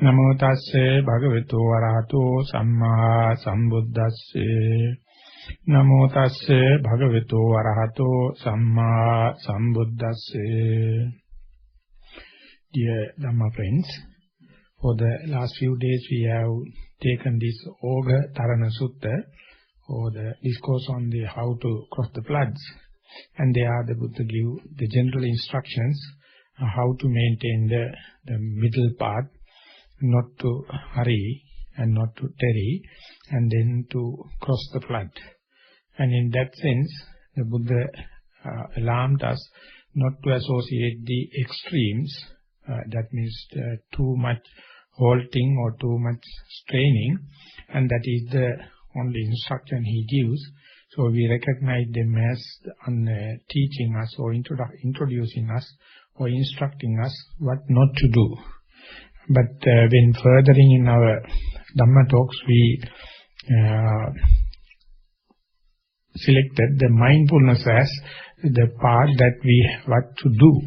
Namo tasse bhagavato arahato samma sambuddhasse. Namo tasse bhagavato arahato samma sambuddhasse. Dear Dhamma friends, for the last few days we have taken this Ogatharana Sutta, or the discourse on the how to cross the floods, and there the Buddha give the general instructions how to maintain the middle path, not to hurry and not to tarry, and then to cross the flood. And in that sense, the Buddha alarmed us not to associate the extremes, that means too much halting or too much straining, and that is the only instruction he gives. So we recognize them as teaching us or introducing us or instructing us what not to do. But when furthering in our Dhamma talks, we selected the mindfulness as the part that we what to do.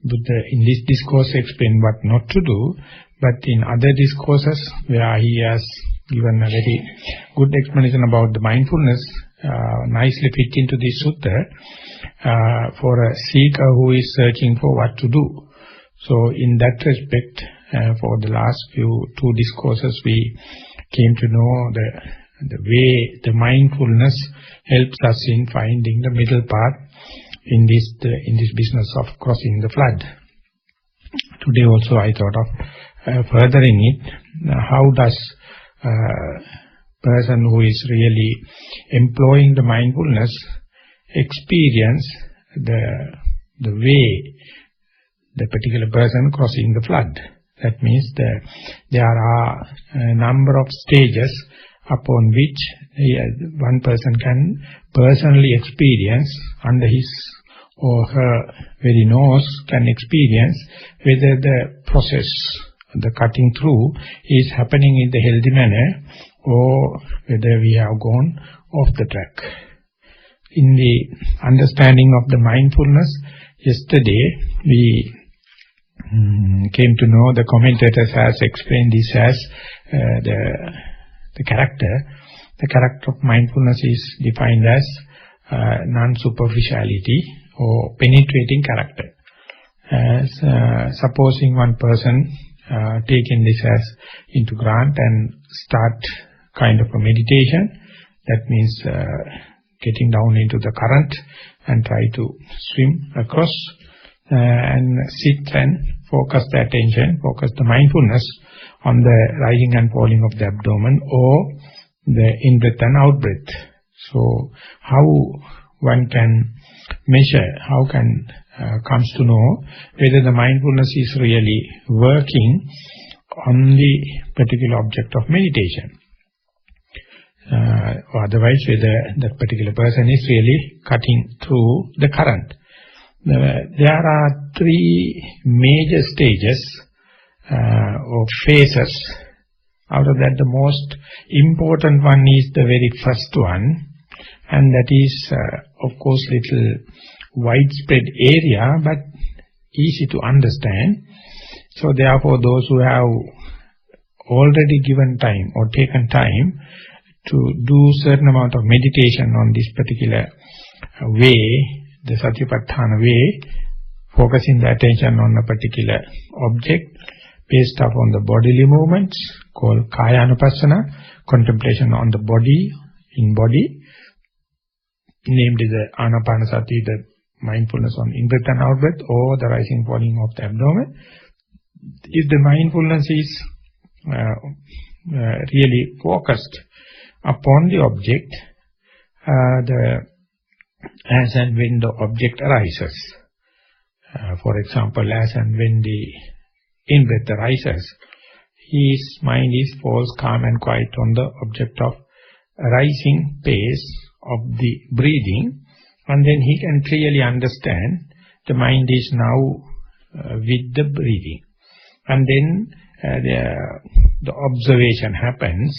Buddha in this discourse explained what not to do, but in other discourses where he has given a very good explanation about the mindfulness, nicely fit into this sutta for a seeker who is searching for what to do. So in that respect, for the last two discourses, we came to know the way the mindfulness helps us in finding the middle path in this business of crossing the flood. Today also I thought of furthering it. How does person who is really employing the mindfulness experience the way the particular person crossing the flood? That means there are a number of stages upon which one person can personally experience, under his or her very nose can experience whether the process, the cutting through, is happening in the healthy manner or whether we have gone off the track. In the understanding of the mindfulness, yesterday we came to know the commentators has explained this as the character. The character of mindfulness is defined as non-superficiality or penetrating character. Supposing one person taking this as into grant and start kind of a meditation, that means getting down into the current and try to swim across and sit and focus the attention, focus the mindfulness on the rising and falling of the abdomen or the in-breath and out-breath. So how one can measure, how can comes to know whether the mindfulness is really working on the particular object of meditation. Or otherwise whether that particular person is really cutting through the current. There are three major stages or phases. Out of that, the most important one is the very first one, and that is, of course, little widespread area, but easy to understand. So therefore, those who have already given time or taken time to do certain amount of meditation on this particular way, the Satipatthana way, focusing the attention on a particular object based upon the bodily movements, called Kaya Anupassana, contemplation on the body, in body, namely the Anapanasati, the mindfulness on in-breath and out-breath, or the rising falling of the abdomen. If the mindfulness is really focused upon the object, as and when the object arises. For example, as and when the in-breath arises, his mind falls calm and quiet on the object of rising pace of the breathing, and then he can clearly understand the mind is now with the breathing. And then the observation happens,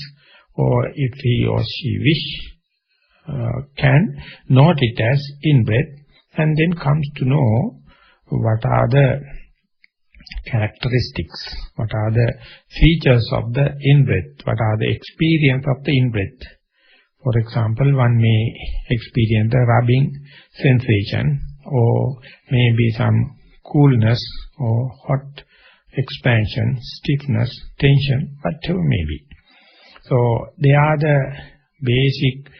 or if he or she wish, can note it as in-breath, and then comes to know what are the characteristics, what are the features of the in-breath, what are the experience of the in-breath. For example, one may experience the rubbing sensation, or maybe some coolness or hot expansion, stiffness, tension, whatever may be. So they are the basic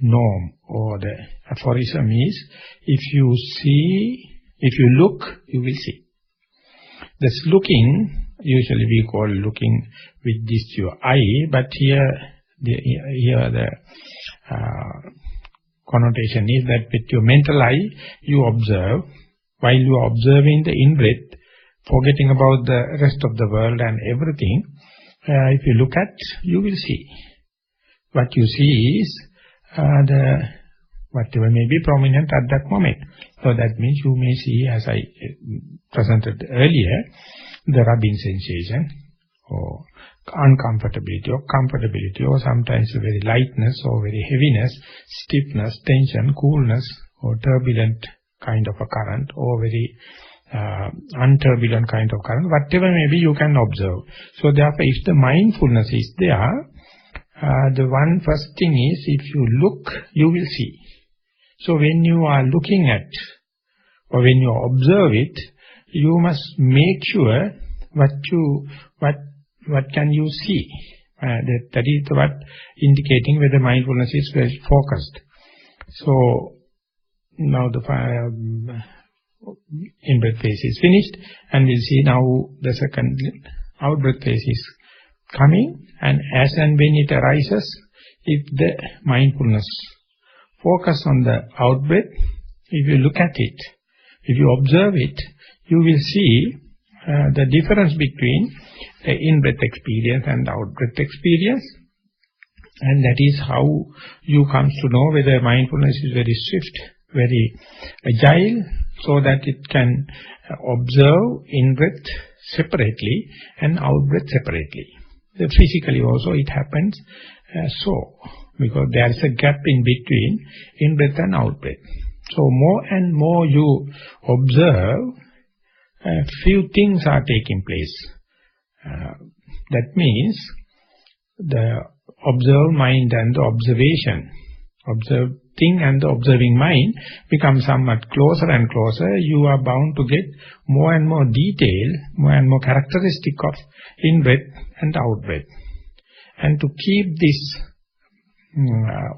norm, or the aphorism is, if you look, you will see. This looking, usually we call looking with this your eye, but here the connotation is that with your mental eye, you observe. While you are observing the in-breath, forgetting about the rest of the world and everything, if you look at, you will see. What you see is whatever may be prominent at that moment. So that means you may see, as I presented earlier, the rubbing sensation, or uncomfortability, or comfortability, or sometimes very lightness, or very heaviness, stiffness, tension, coolness, or turbulent kind of a current, or very unturbulent kind of current, whatever may be, you can observe. So therefore, if the mindfulness is there, the one first thing is, if you look, you will see. So when you are looking at, or when you observe it, you must make sure what can you see. That is what indicating whether mindfulness is very focused. So now the in-breath phase is finished, and we'll see now the second out-breath phase is coming, and as and when it arises, if the mindfulness focus on the out-breath, if you look at it, if you observe it, you will see the difference between the in-breath experience and the out-breath experience, and that is how you come to know whether mindfulness is very swift, very agile, so that it can observe in-breath separately and out-breath separately. Physically also it happens because there is a gap in between in-breath and out-breath. So more and more you observe, few things are taking place. That means the observed mind and the observed thing and the observing mind become somewhat closer and closer. You are bound to get more and more detail, more and more characteristic of in-breath and out-breath. And to keep this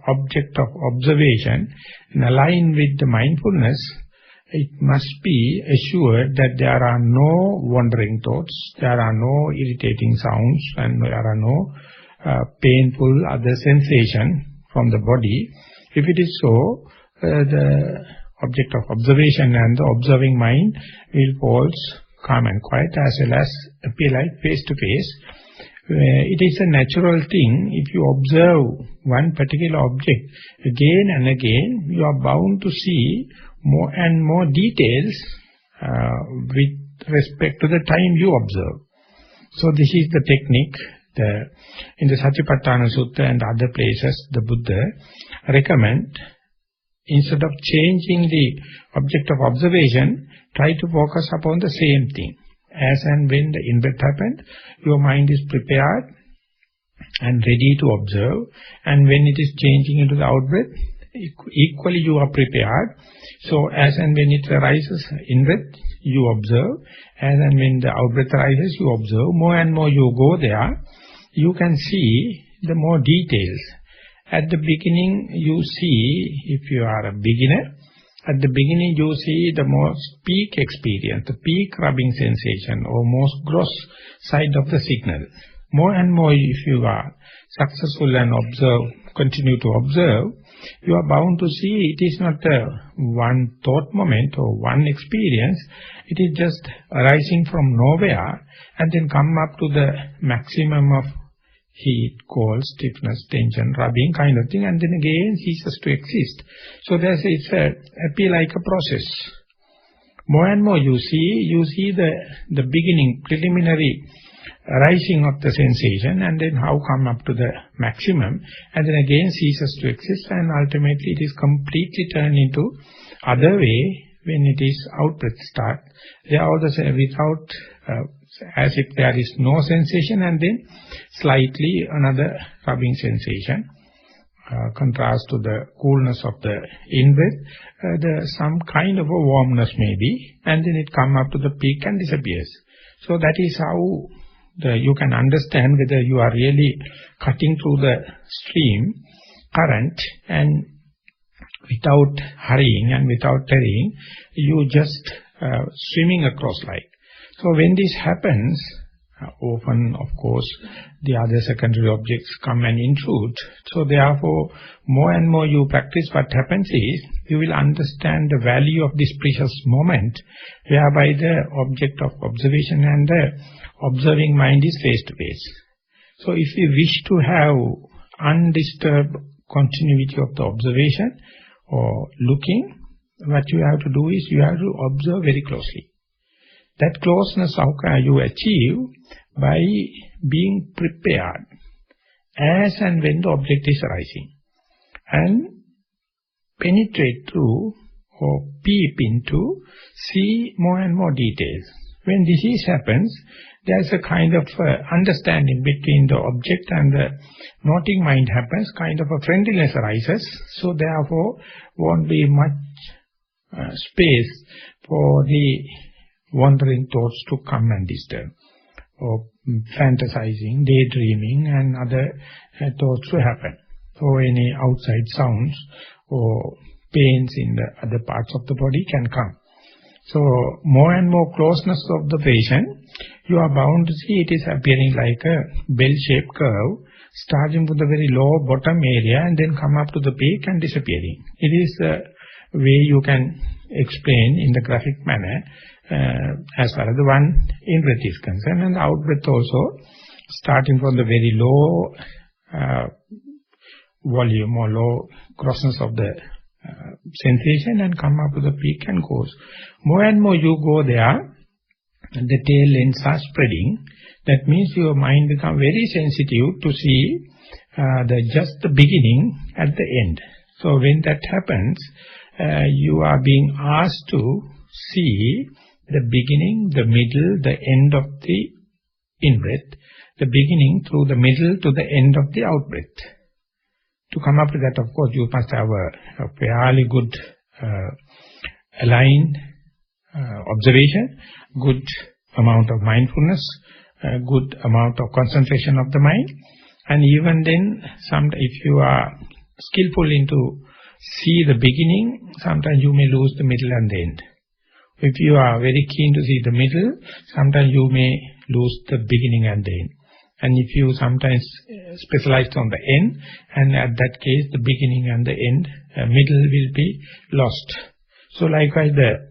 object of observation in line with the mindfulness, it must be assured that there are no wandering thoughts, there are no irritating sounds, and there are no painful other sensation from the body. If it is so, the object of observation and the observing mind will fall calm and quiet, as well as appear like face to face. It is a natural thing. If you observe one particular object again and again, you are bound to see more and more details with respect to the time you observe. So this is the technique. In the Satipatthana Sutta and other places, the Buddha recommend, instead of changing the object of observation, try to focus upon the same thing. As and when the in-breath happened, your mind is prepared and ready to observe. And when it is changing into the out-breath, equally you are prepared. So as and when it arises in-breath, you observe. As and when the out-breath arises, you observe. More and more you go there, you can see the more details. At the beginning, you see, if you are a beginner, at the beginning you see the most peak experience, the peak rubbing sensation, or most gross side of the signal. More and more, if you are successful and continue to observe, you are bound to see it is not a one thought moment or one experience. It is just arising from nowhere and then come up to the maximum of heat, cold, stiffness, tension, rubbing kind of thing, and then again ceases to exist. So it's appear like a process. More and more you see the beginning, preliminary arising of the sensation, and then how come up to the maximum, and then again ceases to exist, and ultimately it is completely turned into other way, when it is out-breath start, they are also without, as if there is no sensation, and then slightly another rubbing sensation. Contrast to the coolness of the in-breath, some kind of a warmness maybe, and then it comes up to the peak and disappears. So that is how you can understand whether you are really cutting through the stream current, and without hurrying and without tarrying, you just swimming across like. So when this happens, often, of course, the other secondary objects come and intrude. So therefore, more and more you practice, what happens is, you will understand the value of this precious moment, whereby the object of observation and the observing mind is face to face. So if you wish to have undisturbed continuity of the observation or looking, what you have to do is, you have to observe very closely. That closeness, how can you achieve? By being prepared as and when the object is arising, and penetrate through or peep into, see more and more details. When this happens, there is a kind of understanding between the object and the noting mind happens, kind of a friendliness arises, so therefore won't be much space for the wandering thoughts to come and disturb, or fantasizing, daydreaming and other thoughts to happen. So any outside sounds or pains in the other parts of the body can come. So more and more closeness of the patient, you are bound to see it is appearing like a bell-shaped curve, starting with the very low bottom area and then come up to the peak and disappearing. It is a way you can explain in the graphic manner as far as the one in-breath is concerned, and the out-breath also, starting from the very low volume or low grossness of the sensation and come up to the peak and goes. More and more you go there, the tail ends are spreading. That means your mind becomes very sensitive to see just the beginning at the end. So when that happens, you are being asked to see the beginning, the middle, the end of the in-breath, the beginning through the middle to the end of the out-breath. To come up to that, of course, you must have a fairly good aligned observation, good amount of mindfulness, good amount of concentration of the mind. And even then, if you are skillful into see the beginning, sometimes you may lose the middle and the end. If you are very keen to see the middle, sometimes you may lose the beginning and the end. And if you sometimes specialize on the end, and at that case, the beginning and the end, middle will be lost. So likewise, the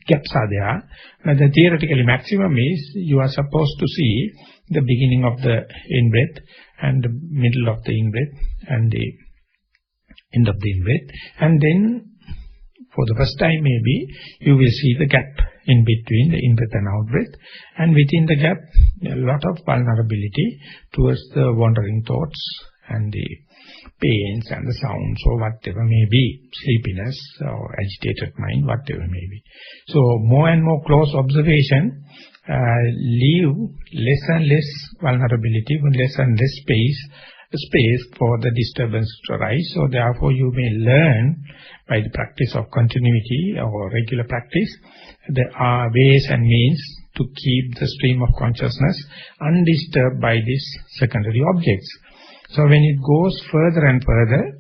gaps are there. But the theoretically maximum is, you are supposed to see the beginning of the in-breath, and the middle of the in-breath, and the end of the in-breath. And then, for the first time maybe, you will see the gap in between the in-breath and out-breath. And within the gap, a lot of vulnerability towards the wandering thoughts and the pains and the sounds or whatever may be, sleepiness or agitated mind, whatever may be. So more and more close observation leave less and less vulnerability, less and less space for the disturbance to arise. So therefore you may learn by the practice of continuity or regular practice, there are ways and means to keep the stream of consciousness undisturbed by these secondary objects. So when it goes further and further,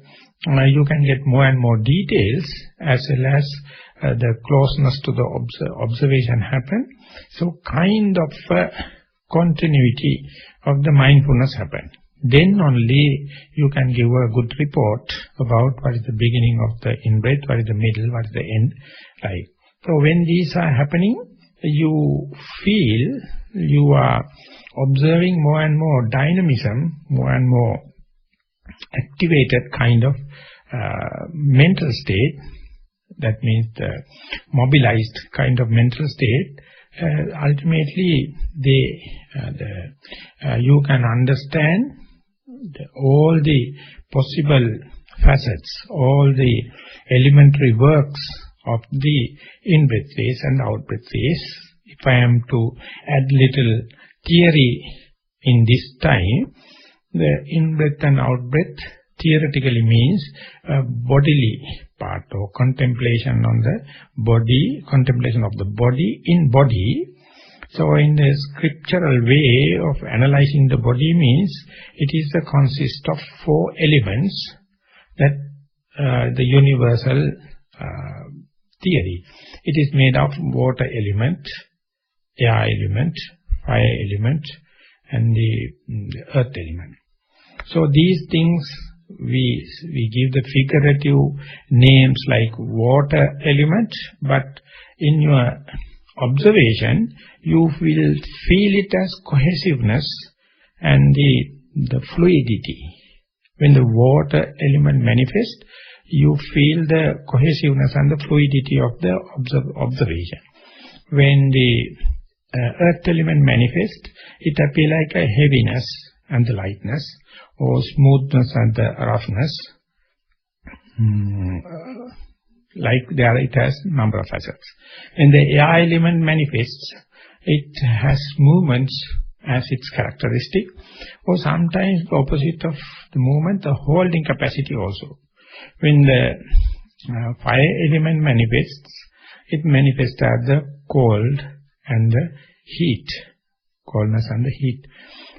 you can get more and more details, as well as the closeness to the observation happen. So kind of continuity of the mindfulness happen. Then only you can give a good report about what is the beginning of the in-breath, what is the middle, what is the end. Right. So when these are happening, you feel you are observing more and more dynamism, more and more activated kind of mental state. That means the mobilized kind of mental state. Ultimately, you can understand all the possible facets, all the elementary works of the in-breath phase and out-breath phase. If I am to add little theory in this time, the in-breath and out-breath theoretically means a bodily part or contemplation on the body, contemplation of the body in body. So in the scriptural way of analyzing the body means it is a consist of 4 elements that the universal theory. It is made of water element, air element, fire element and the earth element. So these things we give the figurative names like water element, but in your observation you will feel it as cohesiveness and the fluidity. When the water element manifests, you feel the cohesiveness and the fluidity of the observation. When the earth element manifests, it appears like a heaviness and the lightness, or smoothness and the roughness. Like there it has number of facets. When the air element manifests, it has movements as its characteristic, or sometimes the opposite of the movement, the holding capacity also. When the fire element manifests, it manifests as the cold and the heat, coldness and the heat.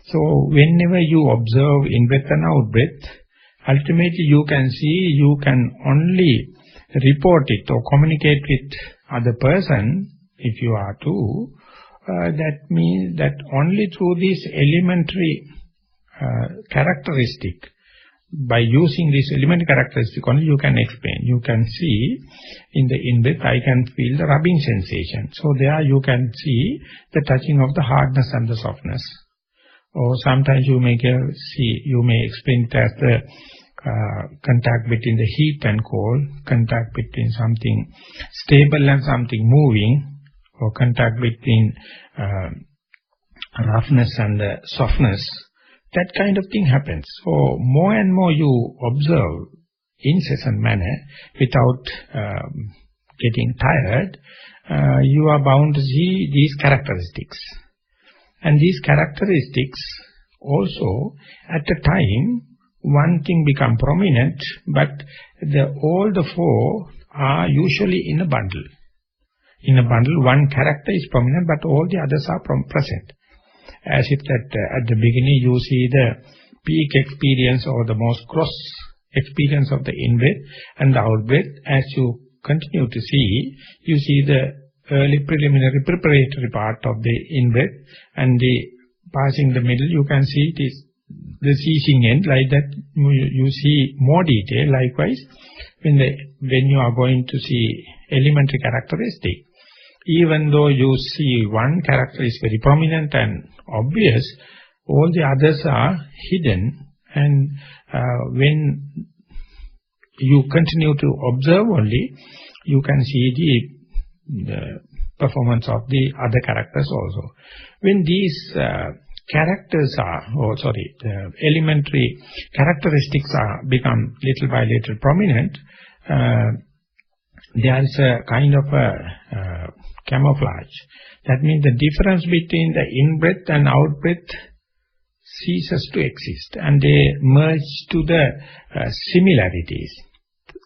So whenever you observe in-breath and out-breath, ultimately you can see, you can only report it or communicate with other person, if you are to, that means that only through this elementary characteristic, by using this elementary characteristic only you can explain. You can see in the in-breath, I can feel the rubbing sensation. So there you can see the touching of the hardness and the softness. Or sometimes you may explain it as the contact between the heat and cold, contact between something stable and something moving, or contact between roughness and the softness. That kind of thing happens. So more and more you observe in incessant manner without getting tired, you are bound to see these characteristics. And these characteristics also, at a time, one thing become prominent, but all the 4 are usually in a bundle. In a bundle, one character is prominent, but all the others are present. As if that at the beginning you see the peak experience or the most gross experience of the in-breath and the out-breath. As you continue to see, you see the early preliminary preparatory part of the in-breath, and the passing the middle, you can see it is the ceasing end. Like that you see more detail. Likewise, when you are going to see elementary characteristic, even though you see one character is very prominent and obvious, all the others are hidden, and when you continue to observe only, you can see the performance of the other characters also. When these characters the elementary characteristics become little by little prominent, there is a kind of a camouflage. That means the difference between the in-breath and out-breath ceases to exist, and they merge to the similarities.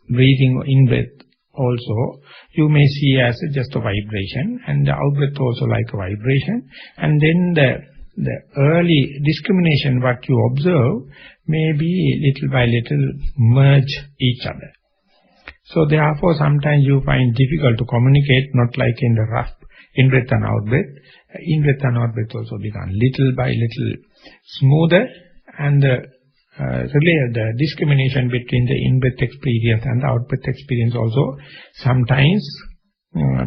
Breathing in-breath also you may see as just a vibration, and the out-breath also like a vibration, and then the early discrimination what you observe may be little by little merge each other. So therefore sometimes you find difficult to communicate, not like in the rough in-breath and out-breath. In-breath and out-breath also become little by little smoother, and the discrimination between the in-breath experience and the out-breath experience also sometimes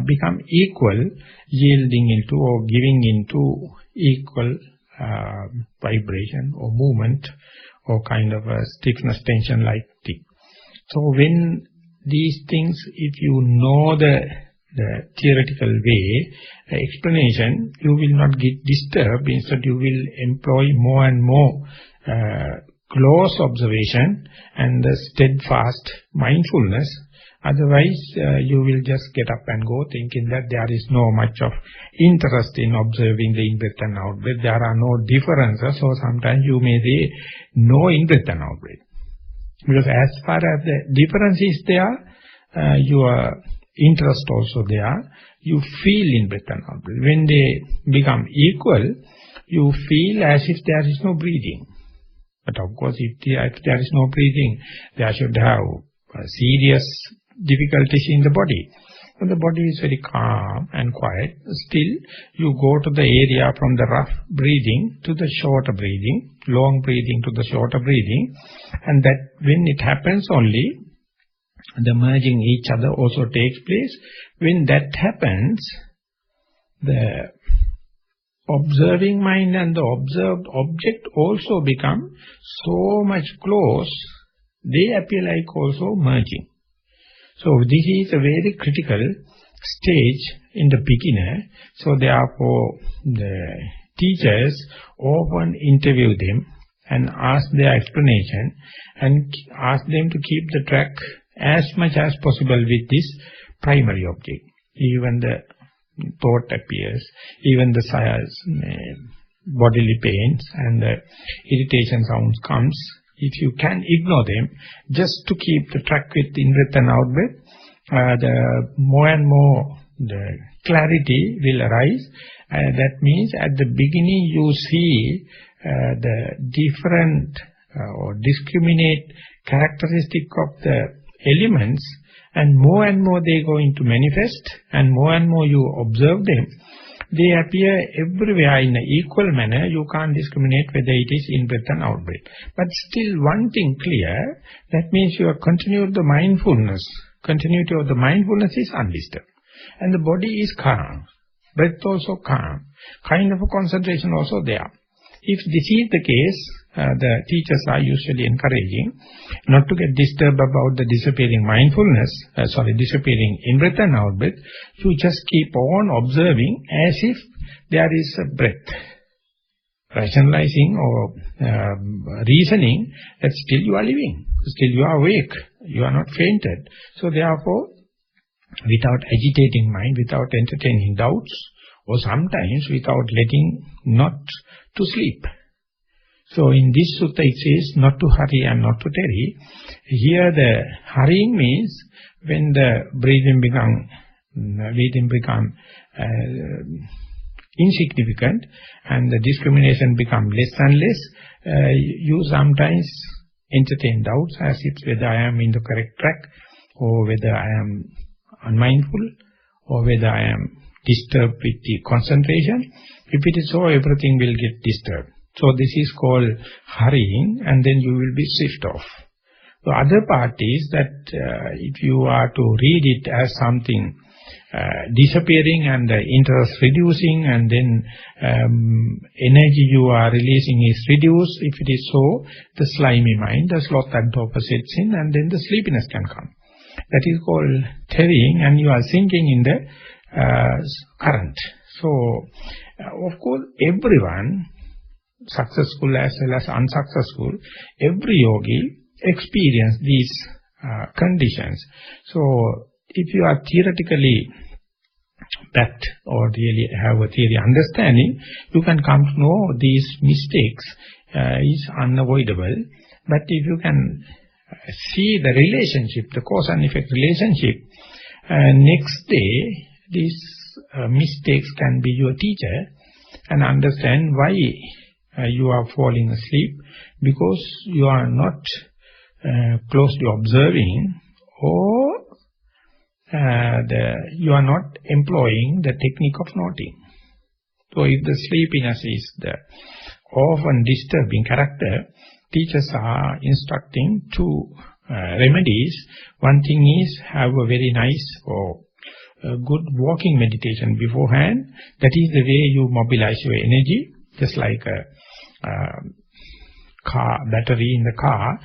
become equal, yielding into or giving into equal vibration or movement or kind of a stiffness tension like thing. So when these things, if you know the theoretical way, explanation, you will not get disturbed. Instead, you will employ more and more close observation and the steadfast mindfulness Otherwise, you will just get up and go thinking that there is no much of interest in observing the in-breath and out-breath. There are no differences, so sometimes you may say no in-breath and out-breath. Because as far as the difference is there, your interest also there, you feel in-breath and out-breath. When they become equal, you feel as if there is no breathing. But of course, if there is no breathing, there should have serious difficulties in the body. When the body is very calm and quiet, still you go to the area from the rough breathing to the shorter breathing, long breathing to the shorter breathing, and that when it happens only, the merging each other also takes place. When that happens, the observing mind and the observed object also become so much close, they appear like also merging. So this is a very critical stage in the beginner. So therefore, the teachers often interview them and ask their explanation and ask them to keep the track as much as possible with this primary object. Even the thought appears, even the bodily pains and the irritation sounds comes. If you can ignore them, just to keep the track with in-breath and out-breath, the more and more the clarity will arise. That means at the beginning you see the different or discriminate characteristic of the elements, and more they go into manifest, and more you observe them. They appear everywhere in an equal manner. You can't discriminate whether it is in-breath and out-breath. But still one thing clear, that means your continuity of the mindfulness is undisturbed. And the body is calm, breath also calm, kind of a concentration also there. If this is the case, the teachers are usually encouraging not to get disturbed about the disappearing disappearing in-breath and out-breath. You just keep on observing as if there is a breath. Rationalizing or reasoning that still you are living, still you are awake, you are not fainted. So therefore, without agitating mind, without entertaining doubts, or sometimes without letting not to sleep. So in this sutta it says not to hurry and not to tarry. Here the hurrying means when the breathing become insignificant and the discrimination become less and less, you sometimes entertain doubts as if whether I am in the correct track, or whether I am unmindful, or whether I am disturbed with the concentration. If it is so, everything will get disturbed. So this is called hurrying, and then you will be swift off. The other part is that if you are to read it as something disappearing and the interest reducing, and then energy you are releasing is reduced, if it is so, the slimy mind, the sloth and torpor sets in, and then the sleepiness can come. That is called tarrying, and you are sinking in the current. So, of course, everyone, successful as well as unsuccessful, every yogi experience these conditions. So, if you are theoretically backed or really have a theory understanding, you can come to know these mistakes is unavoidable. But if you can see the relationship, the cause and effect relationship, next day these mistakes can be your teacher, and understand why you are falling asleep, because you are not closely observing, or you are not employing the technique of noting. So if the sleepiness is the often disturbing character, teachers are instructing two remedies. One thing is have a very nice or good walking meditation beforehand. That is the way you mobilize your energy, just like a car battery in the car.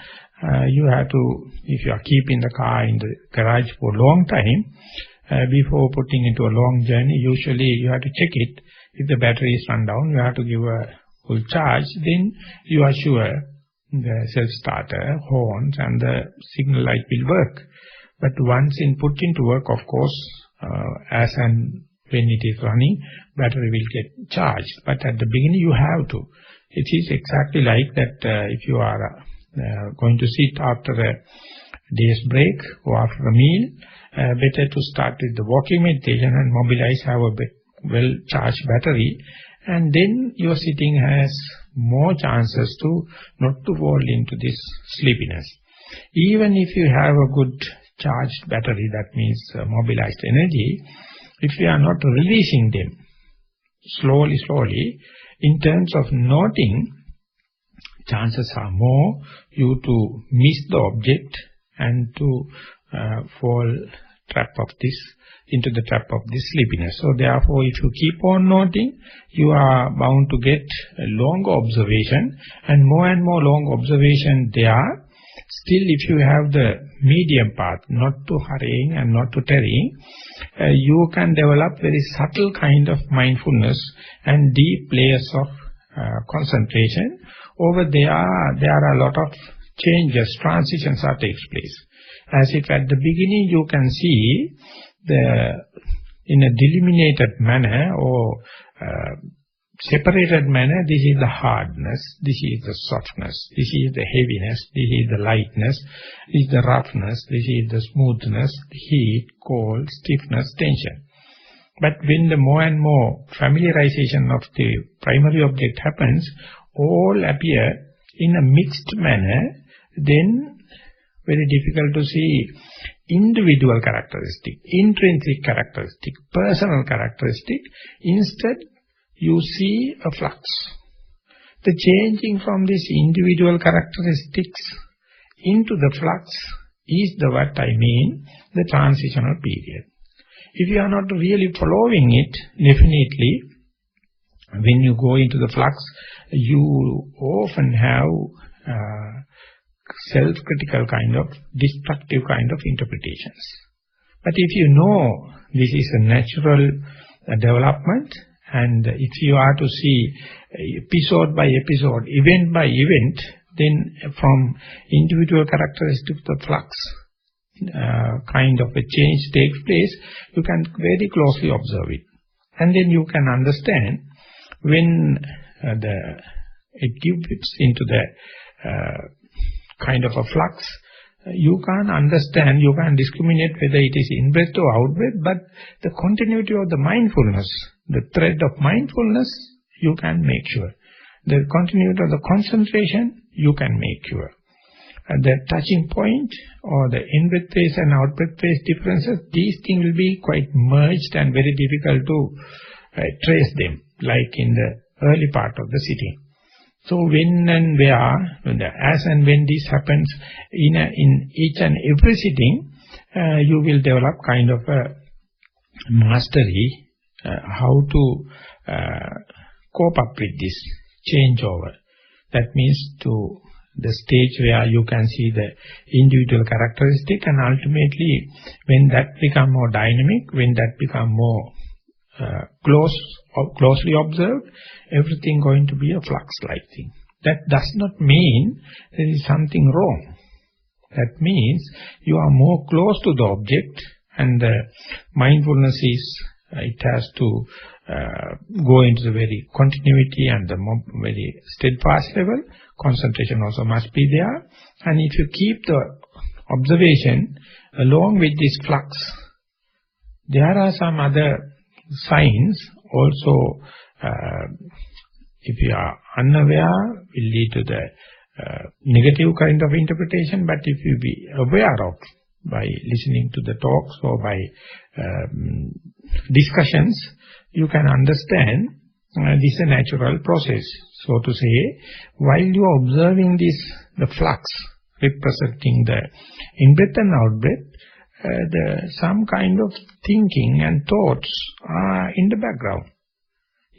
You have to, if you are keeping the car in the garage for a long time, before putting into a long journey, usually you have to check it. If the battery is run down, you have to give a full charge. Then you are sure the self-starter, horns and the signal light will work. But once put into work, of course, as and when it is running, battery will get charged. But at the beginning you have to. It is exactly like that if you are going to sit after a day's break or after a meal, better to start with the walking meditation and mobilize, have a well-charged battery, and then your sitting has more chances to not to fall into this sleepiness. Even if you have a good charged battery, that means mobilized energy, if you are not releasing them slowly, in terms of noting, chances are more you to miss the object and to fall into the trap of this sleepiness. So therefore, if you keep on noting, you are bound to get a longer observation, and more long observation there. Still, if you have the medium path, not to hurrying and not to tarrying, you can develop very subtle kind of mindfulness and deep layers of concentration. Over there are a lot of changes, transitions are takes place. As if at the beginning you can see in a delimited manner or separated manner, this is the hardness, this is the softness, this is the heaviness, this is the lightness, this is the roughness, this is the smoothness, heat, cold, stiffness, tension. But when the more and more familiarization of the primary object happens, all appear in a mixed manner, then very difficult to see individual characteristic, intrinsic characteristic, personal characteristic. Instead, you see a flux. The changing from these individual characteristics into the flux is what I mean, the transitional period. If you are not really following it, definitely, when you go into the flux, you often have self-critical kind of, destructive kind of interpretations. But if you know this is a natural development, and if you are to see episode by episode, event by event, then from individual characteristics to flux, kind of a change takes place, you can very closely observe it. And then you can understand when it gives into the kind of a flux, you can understand, you can discriminate whether it is in-breath or out-breath, but the continuity of the mindfulness, the thread of mindfulness, you can make sure. The continuity of the concentration, you can make sure. The touching point or the in-breath phase and out-breath phase differences, these things will be quite merged and very difficult to trace them, like in the early part of the sitting. So when and where, as and when this happens in each and every sitting, you will develop kind of a mastery, how to cope up with this changeover. That means to the stage where you can see the individual characteristic, and ultimately when that become more dynamic, when that become more closely observed, everything going to be a flux-like thing. That does not mean there is something wrong. That means you are more close to the object, and the mindfulness is, it has to go into the very continuity and the very steadfast level. Concentration also must be there. And if you keep the observation along with this flux, there are some other signs also, if you are unaware, will lead to the negative kind of interpretation. But if you be aware of, by listening to the talks or by discussions, you can understand this is a natural process. So to say, while you are observing this, the flux representing the in-breath and out-breath, some kind of thinking and thoughts are in the background.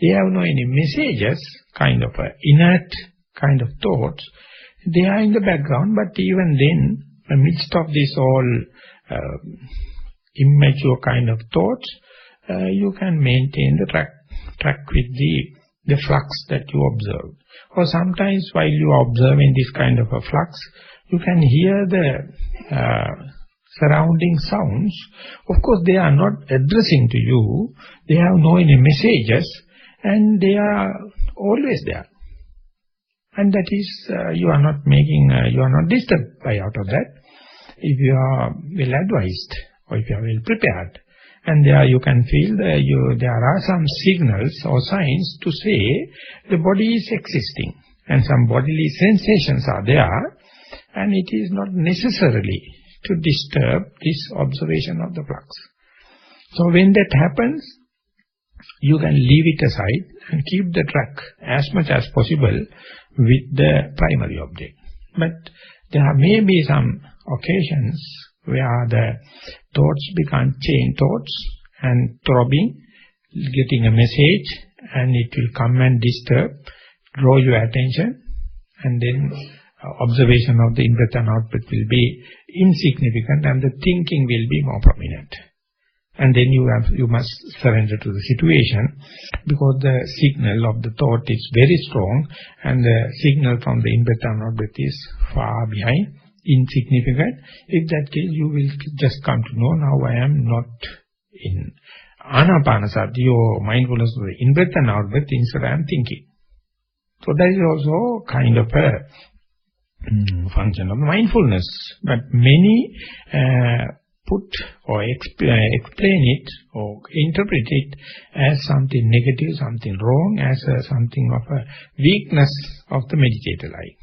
They have no any messages, kind of inert kind of thoughts. They are in the background, but even then, amidst of this all immature kind of thoughts, you can maintain the track with the flux that you observe. Or sometimes while you are observing this kind of a flux, you can hear the surrounding sounds, of course they are not addressing to you, they have no any messages, and they are always there. And that is, you are not disturbed by out of that. If you are well advised, or if you are well prepared, and there you can feel that there are some signals or signs to say the body is existing, and some bodily sensations are there, and it is not necessarily to disturb this observation of the flux. So when that happens, you can leave it aside and keep the track as much as possible with the primary object. But there may be some occasions where the thoughts become chain thoughts and throbbing, getting a message, and it will come and disturb, draw your attention, and then observation of the in-breath and out-breath will be insignificant and the thinking will be more prominent. And then you must surrender to the situation, because the signal of the thought is very strong and the signal from the in-breath and out-breath is far behind, insignificant. In that case, you will just come to know, now I am not in Anapanasati or mindfulness of the in-breath and out-breath, instead I am thinking. So that is also kind of a function of mindfulness. But many put or explain it or interpret it as something negative, something wrong, as something of a weakness of the meditator life.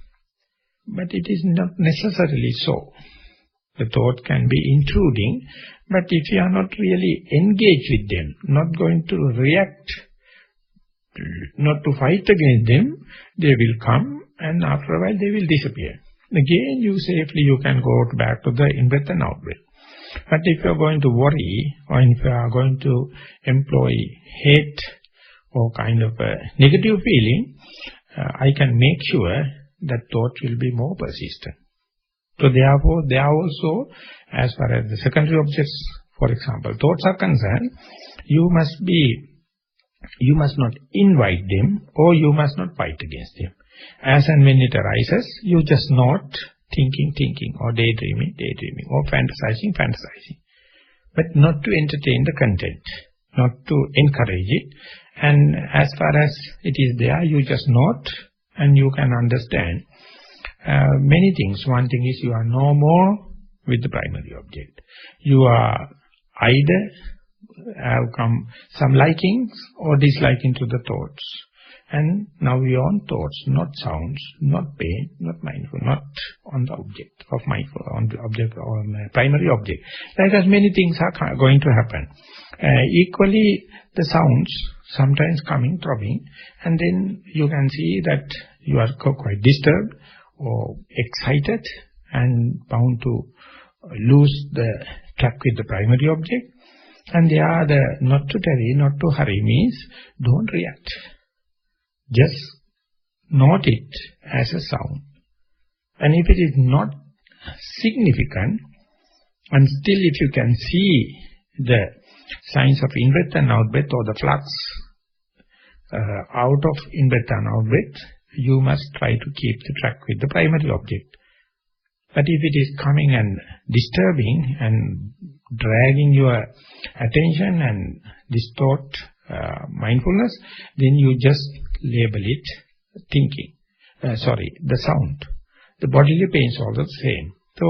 But it is not necessarily so. The thought can be intruding, but if you are not really engaged with them, not going to react, not to fight against them, they will come and after a while they will disappear. Again, you can go back to the in-breath and out-breath. But if you are going to worry, or if you are going to employ hate or kind of a negative feeling, I can make sure that thought will be more persistent. So therefore, they are also, as far as the secondary objects, for example, thoughts are concerned, you must not invite them, or you must not fight against them. As and when it arises, you just not thinking, or daydreaming, or fantasizing. But not to entertain the content, not to encourage it. And as far as it is there, you just note, and you can understand many things. One thing is you are no more with the primary object. You are either have come some likings or disliking to the thoughts. And now we are on thoughts, not sounds, not pain, not mindful, not on the object of mindful, on the object or primary object. Like as many things are going to happen. Equally, the sounds sometimes coming, throbbing, and then you can see that you are quite disturbed or excited and bound to lose the track with the primary object. And they are the not to tarry, not to hurry means don't react. Just note it as a sound. And if it is not significant, and still if you can see the signs of in-breath and out-breath or the flux out of in-breath and out-breath, you must try to keep the track with the primary object. But if it is coming and disturbing and dragging your attention and distort mindfulness, then you just label it thinking. The sound. The bodily pain is also the same. So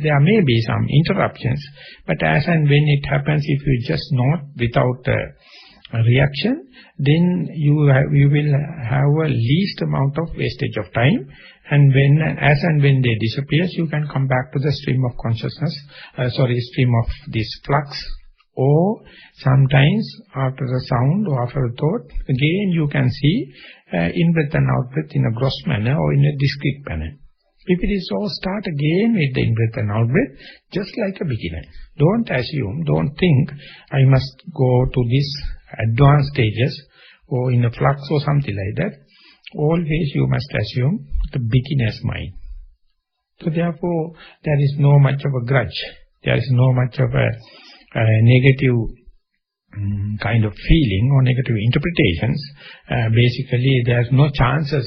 there may be some interruptions, but as and when it happens, if you just note without a reaction, then you will have a least amount of wastage of time. And as and when they disappears, you can come back to the stream of consciousness, stream of this flux. Or sometimes after the sound or after a thought, again you can see in-breath and out-breath in a gross manner or in a discrete manner. If it is so, start again with the in-breath and out-breath, just like a beginner. Don't assume, don't think, I must go to these advanced stages or in a flux or something like that. Always you must assume the beginner's mind. So therefore, there is no much of a grudge. There is no much of a negative kind of feeling or negative interpretations. Basically, there is no chances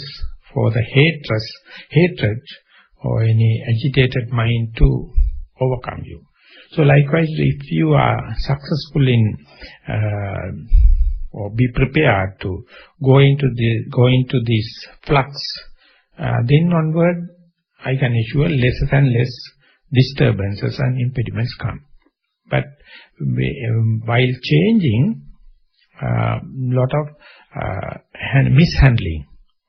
for the hatred or any agitated mind to overcome you. So likewise, if you are successful in or be prepared to go into this flux, then onward, I can assure less and less disturbances and impediments come. But while changing, lot of mishandling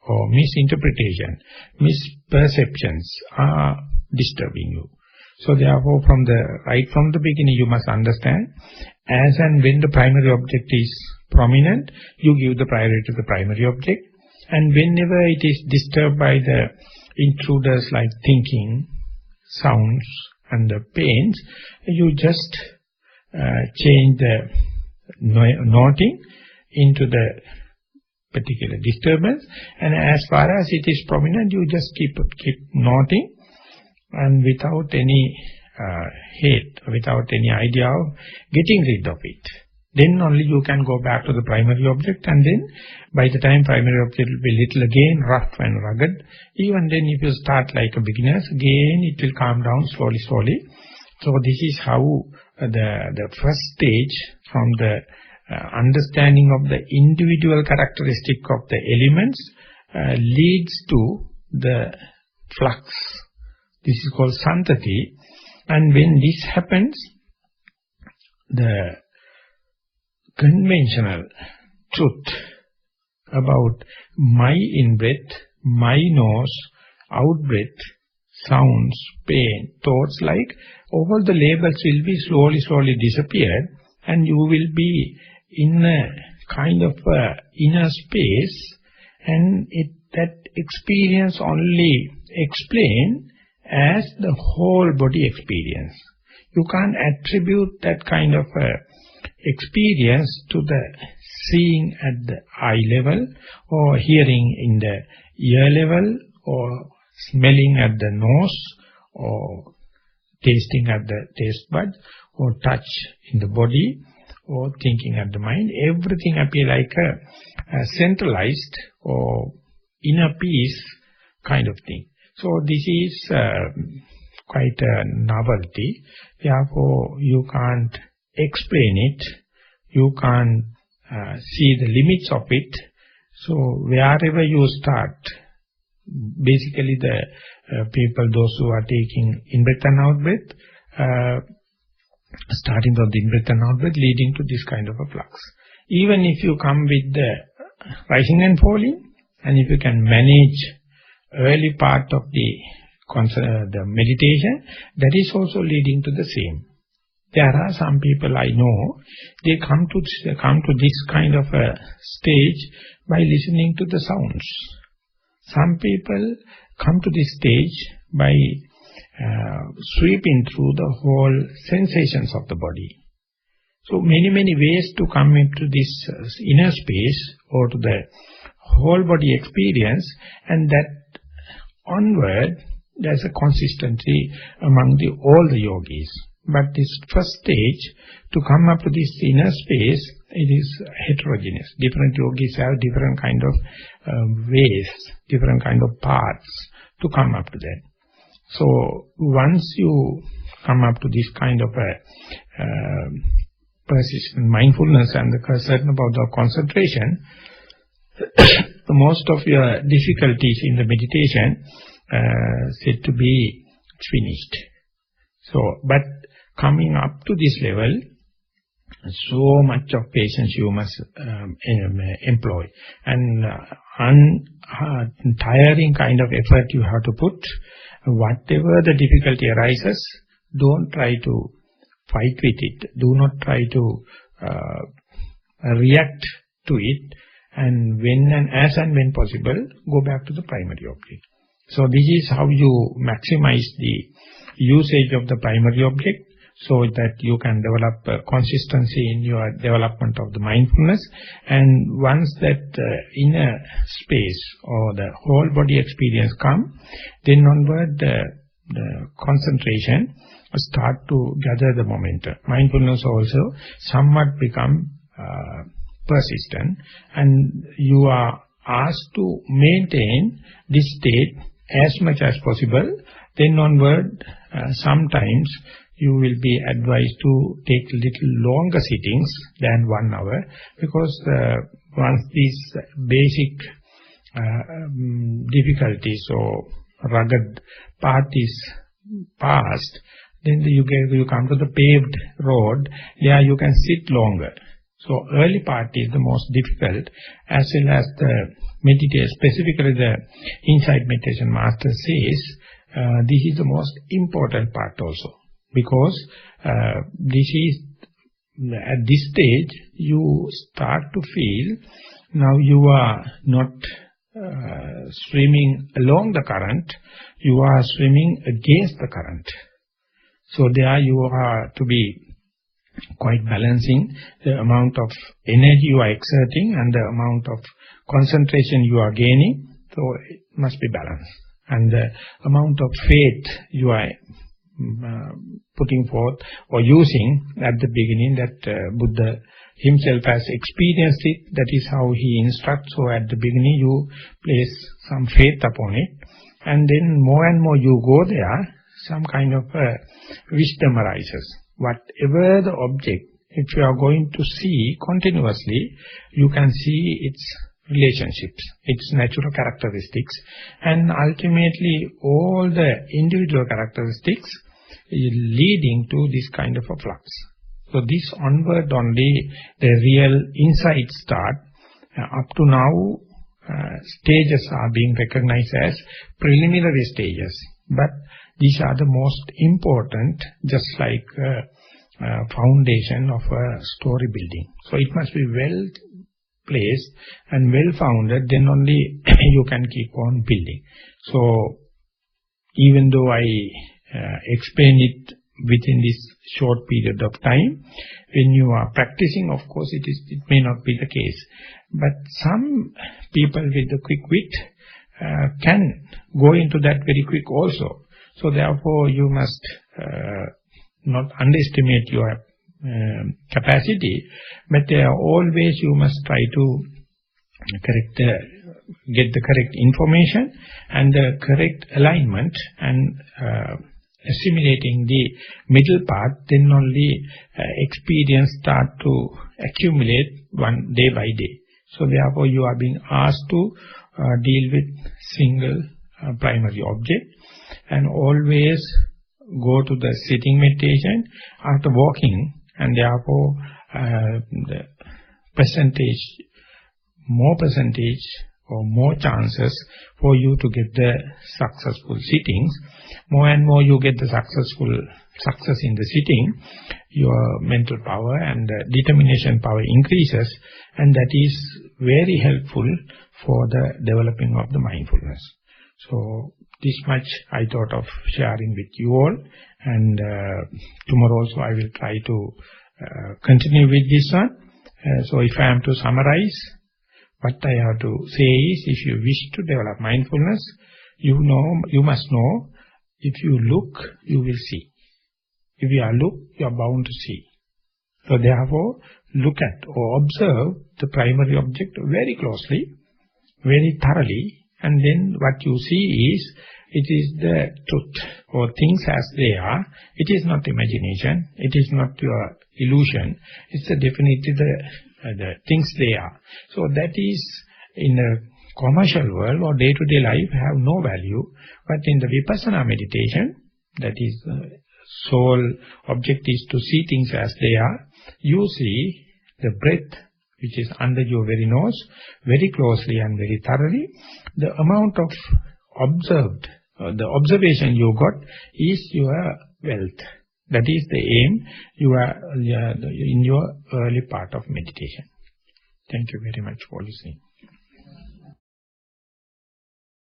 or misinterpretation, misperceptions are disturbing you. So therefore, right from the beginning, you must understand, as and when the primary object is prominent, you give the priority to the primary object. And whenever it is disturbed by the intruders like thinking, sounds, and the pains, you just change the noting into the particular disturbance. And as far as it is prominent, you just keep noting, and without any hate, without any idea of getting rid of it. Then only you can go back to the primary object, and then by the time primary object will be little again rough and rugged, even then if you start like a beginner, again it will calm down slowly. So this is how the first stage from the understanding of the individual characteristic of the elements leads to the flux. This is called santati. And when this happens, the conventional truth about my in-breath, my nose, out-breath, sounds, pain, thoughts, like all the labels will be slowly disappeared, and you will be in a kind of inner space, and that experience only explained as the whole body experience. You can't attribute that kind of experience to the seeing at the eye level, or hearing in the ear level, or smelling at the nose, or tasting at the taste bud, or touch in the body, or thinking at the mind. Everything appear like a centralized or inner peace kind of thing. So this is quite a novelty. Therefore, you can't explain it. You can't see the limits of it. So wherever you start, basically the people, those who are taking in-breath and out-breath, starting from the in-breath and out-breath, leading to this kind of a flux. Even if you come with the rising and falling, and if you can manage early part of the meditation, that is also leading to the same. There are some people I know, they come to this kind of a stage by listening to the sounds. Some people come to this stage by sweeping through the whole sensations of the body. So many ways to come into this inner space or to the whole body experience, and that onward there's a consistency among all the yogis. But this first stage, to come up to this inner space, it is heterogeneous. Different yogis have different kind of ways, different kind of paths to come up to that. So once you come up to this kind of a persistent mindfulness and the certain about the concentration, the most of your difficulties in the meditation said to be finished. So, but coming up to this level, so much of patience you must employ, and untiring kind of effort you have to put. Whatever the difficulty arises, don't try to fight with it. Do not try to react to it, and as and when possible, go back to the primary object. So this is how you maximize the usage of the primary object, so that you can develop consistency in your development of the mindfulness. And once that inner space or the whole body experience come, then onward the concentration start to gather the momentum. Mindfulness also somewhat become persistent, and you are asked to maintain this state as much as possible. Then onward, sometimes you will be advised to take little longer sittings than 1 hour, because once these basic difficulties or rugged path is passed, then you come to the paved road. There you can sit longer. So early part is the most difficult, as well as the meditation, specifically the insight meditation master says, this is the most important part also, because this is, at this stage you start to feel now you are not swimming along the current, you are swimming against the current. So there you are to be quite balancing the amount of energy you are exerting and the amount of concentration you are gaining. So it must be balanced. And the amount of faith you are putting forth or using at the beginning, that Buddha himself has experienced it, that is how he instructs. So at the beginning you place some faith upon it, and then more and more you go there, some kind of wisdom arises. Whatever the object, if you are going to see continuously, you can see its relationships, its natural characteristics, and ultimately all the individual characteristics leading to this kind of a flux. So this onward only the real insights start. Up to now, stages are being recognized as preliminary stages, but these are the most important, just like foundation of a story building. So it must be well placed and well founded, then only you can keep on building. So even though I explain it within this short period of time, when you are practicing, of course it may not be the case. But some people with the quick wit can go into that very quick also. So therefore you must not underestimate your capacity, but always you must try to get the correct information and the correct alignment, and assimilating the middle path, then only experience start to accumulate one day by day. So therefore you are being asked to deal with single primary object, and always go to the sitting meditation after walking, and therefore the more percentage or more chances for you to get the successful sittings. More and more you get the success in the sitting, your mental power and determination power increases, and that is very helpful for the developing of the mindfulness. So this much I thought of sharing with you all, and tomorrow also I will try to continue with this one. So if I am to summarize, what I have to say is, if you wish to develop mindfulness, you must know, if you look, you will see. If you look, you are bound to see. So therefore, look at or observe the primary object very closely, very thoroughly, and then what you see is, it is the truth, or things as they are. It is not imagination, it is not your illusion, it's definitely the things they are. So that is, in a commercial world or day-to-day life, have no value, but in the vipassana meditation, that is sole object is to see things as they are. You see the breath which is under your very nose, very closely and very thoroughly. The amount of observed, the observation you got is your wealth. That is the aim you are in your early part of meditation. Thank you very much for listening.